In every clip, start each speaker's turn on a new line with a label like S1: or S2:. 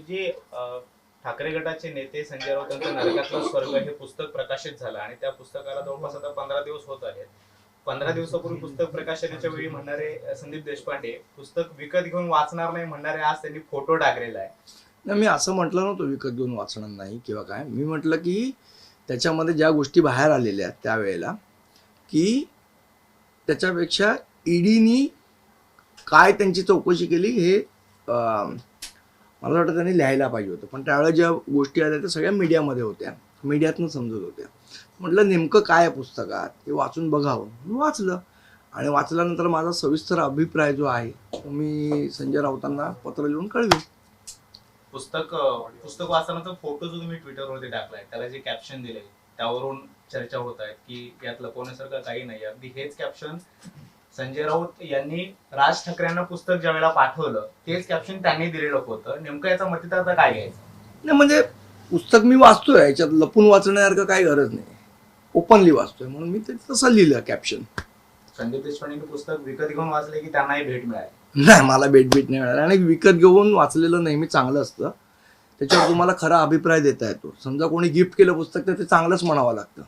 S1: जे ठाकरे गटाचे नेते संजय राऊत यांचं नरकातला स्वर्ग हे पुस्तक प्रकाशित झालं आणि त्या पुस्तकाला जवळपास आता 15 दिवस होत आहेत. 15 दिवसापूर्वी पुस्तक प्रकाशनाच्या वेळी म्हणणारे संदीप देशपांडे पुस्तक विकत घेऊन वाचणार नाही म्हणणारे आज त्यांनी फोटो टाकलेला आहे.
S2: नाही, मी असं म्हटलं नव्हतं विकत घेऊन वाचणार नाही किंवा काय. मी म्हटलं की त्याच्यामध्ये ज्या गोष्टी बाहेर आलेल्या आहेत त्यावेळेला की त्याच्यापेक्षा ईडीनी काय त्यांची चौकशी केली हे मला वाटतं त्यांनी लिहायला पाहिजे होतं. पण त्यावेळेला ज्या गोष्टी आल्या त्या सगळ्या मीडियामध्ये होत्या, मीडियातनं समजत होत्या. म्हटलं नेमकं काय आहे पुस्तकात ते वाचून बघावं. मी वाचलं आणि वाचल्यानंतर माझा सविस्तर अभिप्राय जो आहे तो मी संजय राऊतांना पत्र लिहून कळवेन.
S1: पुस्तक वाचताना फोटो जो तुम्ही ट्विटरवरती टाकलाय त्याला जे कॅप्शन दिले त्यावरून चर्चा होत आहे की यात लपवण्यासारखं काही नाही. अगदी हेच कॅप्शन संजय राऊत यांनी राज ठाकरेंना पुस्तक ज्या वेळेला पाठवलं तेच कॅप्शन त्यांनी दिलेलं होतं. नेमकं याचा मतितार्थ काय घ्यायचं?
S2: नाही म्हणजे पुस्तक मी वाचतोय, याच्यात लपून वाचण्यासारखं काही गरज नाही, ओपनली वाचतोय म्हणून मी ते तसं लिहिलं कॅप्शन.
S1: संदीप देशपांडेंनी पुस्तक विकत घेऊन वाचले की त्यांनाही भेट मिळाली?
S2: नाही, मला भेट नाही मिळाली. आणि विकत घेऊन वाचलेलं नेहमी चांगलं असतं, त्याच्यावर तुम्हाला खरा अभिप्राय देता येतो. समजा कोणी गिफ्ट केलं पुस्तक तर ते चांगलंच म्हणावं लागतं.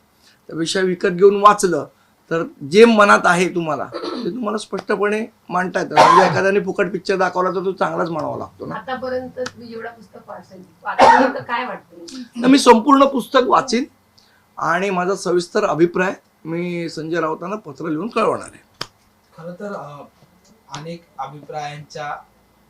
S2: त्यापेक्षा विकत घेऊन वाचलं तर जे मनात आहे तुम्हाला ते तुम्हाला स्पष्टपणे मांडता येतं. म्हणजे एखाद्याने फुकट पिक्चर दाखवला तर तो चांगलाच म्हणावा लागतो ना.
S3: आतापर्यंत तुम्ही जेवढा पुस्तक वाचलं तर काय वाटतं?
S2: मी संपूर्ण पुस्तक वाचीन आणि माझा सविस्तर अभिप्राय मी संजय राऊतांना पत्र लिहून कळवणार आहे.
S4: खरं तर अनेक अभिप्रायांच्या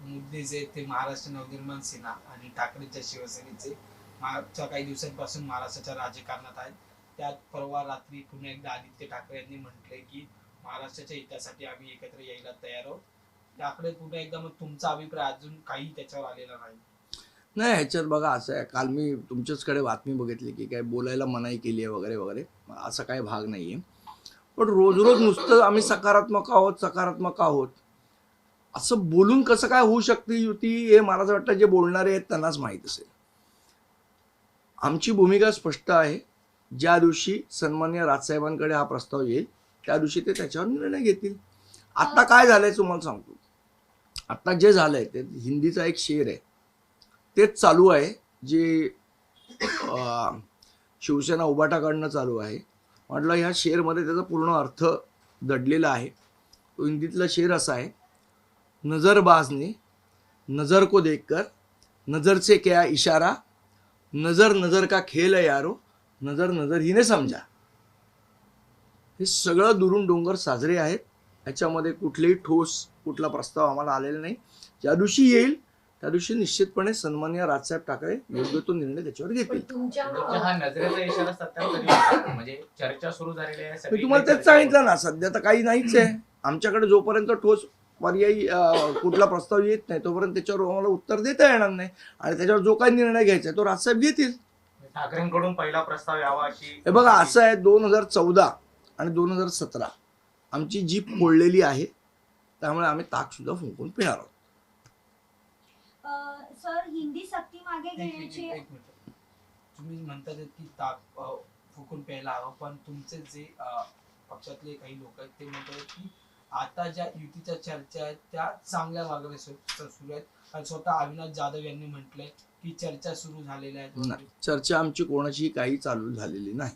S4: मुद्दे जे ते महाराष्ट्र नवनिर्माण सेना आणि ठाकरेंच्या शिवसेनेचे मागच्या काही दिवसांपासून महाराष्ट्राच्या राजकारणात आहेत. त्यात परवा रात्री पुन्हा एकदा आदित्य ठाकरे यांनी म्हटलंय की महाराष्ट्राच्या हितासाठी आम्ही एकत्र यायला तयार आहोत. ठाकरे पुन्हा एकदा, मग तुमचा अभिप्राय अजून काही त्याच्यावर आलेला नाही?
S2: नाही, ह्याच्यात बघा असं आहे, काल मी तुमच्याचकडे बातमी बघितली की काय बोलायला मनाई केली आहे वगैरे वगैरे, असा काही भाग नाही आहे. पण रोज रोज नुसतं आम्ही सकारात्मक आहोत असं बोलून कसं काय होऊ शकते युती, हे मला असं वाटतं जे बोलणारे आहेत त्यांनाच माहीत असेल. आमची भूमिका स्पष्ट आहे. ज्या दिवशी सन्माननीय राजसाहेबांकडे हा प्रस्ताव येईल त्या दिवशी ते त्याच्यावर निर्णय घेतील. आता काय झालंय तुम्हाला सांगतो. आता जे झालंय ते हिंदीचा एक शेर आहे तेच चालू आहे, जे शिवसेना उबाटाकडनं चालू आहे. म्हटलं ह्या शेरमध्ये त्याचा पूर्ण अर्थ दडलेला आहे. तो हिंदीतला शेर असा आहे, नजरबाज ने नजर को देखकर नजर से क्या इशारा, नजर नजर का खेल है यारो, नजर नजर ही ने समजा. हे सगळं दुरून डोंगर साजरे आहेत. याच्यामध्ये कुठलेही ठोस कुठला प्रस्ताव आम्हाला आलेला नाही. ज्या दिवशी येईल त्या दिवशी निश्चितपणे सन्माननीय राजसाहेब ठाकरे योग्य तो निर्णय त्याच्यावर घेतील.
S1: हा नजरेचा इशारा सत्यावर कधी होतो? म्हणजे चर्चा सुरू झालेली आहे.
S2: मी तुम्हाला तेच सांगितलं ना, सध्या तर काही नाहीच आहे आमच्याकडे. जोपर्यंत ठोस पर्यायी कुठला प्रस्ताव येत नाही तोपर्यंत त्याच्यावर आम्हाला उत्तर देता येणार नाही. आणि त्याच्यावर जो काही निर्णय घ्यायचा आहे तो राजसाहेब घेतील.
S1: ठाकरेंकडून पहिला प्रस्ताव यावा अशी.
S2: हे बघा असं आहे, 2014 आणि 2017 आमची जीप फोडलेली आहे, त्यामुळे आम्ही ताक सुद्धा फुंकून पिणार आहोत.
S5: सर, हिंदी सक्ती मागे घेण्याची
S4: एक मिनिट, तुम्ही म्हणतात की ताक फुकून प्यायला हवं, पण तुमचे जे पक्षातले काही लोक आहेत ते म्हणतात की आता ज्या युतीच्या चर्चा आहेत त्या चांगल्या मार्गाने सुरू आहेत. आणि स्वतः अविनाश जाधव यांनी म्हटलंय की चर्चा सुरू झालेल्या आहेत.
S2: नाही, चर्चा आमची कोणाची काही चालू झालेली नाही.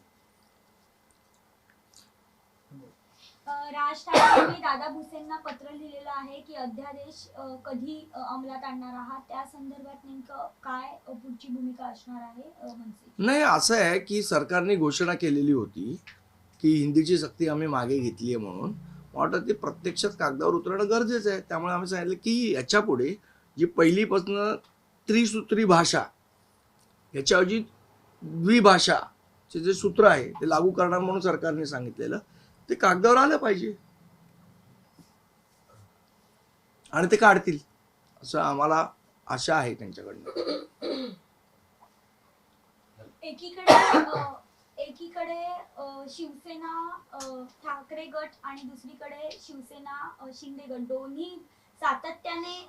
S5: राज ठाकरेंनी दादा भुसेंना पत्र लिहिलेलं आहे की अध्यादेश कधी अंमलात आणणार आहात, त्या संदर्भात नेमकं काय पुढची भूमिका असणार आहे मनसे?
S2: नाही, असं आहे की सरकारने घोषणा केलेली होती की हिंदीची सक्ती आम्ही मागे घेतली आहे म्हणून. वाटतं ते प्रत्यक्षात कागदावर उतरणं गरजेचं आहे. त्यामुळे आम्ही सांगितलं की याच्या पुढे जी पहिलीपासून त्रिसूत्री भाषा याच्याऐवजी द्विभाषाचे जे सूत्र आहे ते लागू करणार म्हणून सरकारने सांगितलेलं ते कागदावर आलं पाहिजे आणि ते काढतील असं आम्हाला आशा आहे त्यांच्याकडनं.
S5: एकीकडे शिवसेना ठाकरे गट आणि दुसरीकडे शिवसेना शिंदे गट दोन्ही सातत्याने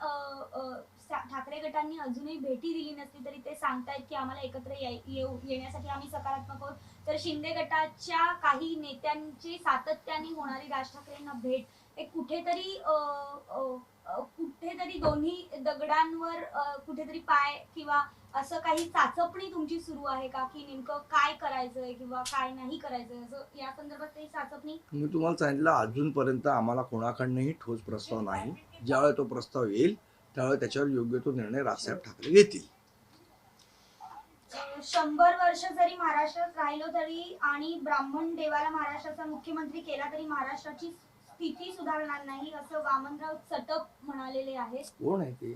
S5: ठाकरे गटांनी अजूनही भेटी दिली नसली तरी ते सांगतायत की आम्हाला एकत्र येण्यासाठी आम्ही सकारात्मक आहोत. तर शिंदे गटाच्या काही नेत्यांची सातत्याने होणारी राज ठाकरेंना भेट एक कुठेतरी कुठेतरी दोन्ही दगडांवर कुठेतरी पाय किंवा असं काही चाचपणी तुमची सुरू आहे का, की नेमकं काय करायचंय किंवा काय नाही करायचंय, असं या संदर्भात काही चाचपणी?
S2: मी तुम्हाला सांगितलं अजूनपर्यंत आम्हाला कोणाकडनंही ठोस प्रस्ताव नाही. ज्यावेळेला तो प्रस्ताव येईल त्यावेळेला त्याच्यावर योग्य तो निर्णय राजसाहेब ठाकरे घेतील.
S5: 100 वर्ष जरी महाराष्ट्रात राहिलो तरी आणि ब्राह्मण देवाला महाराष्ट्राचा मुख्यमंत्री केला तरी महाराष्ट्राची स्थिती सुधारणार नाही, असं वामनराव चटप म्हणालेले आहेत.
S2: कोण आहे ते?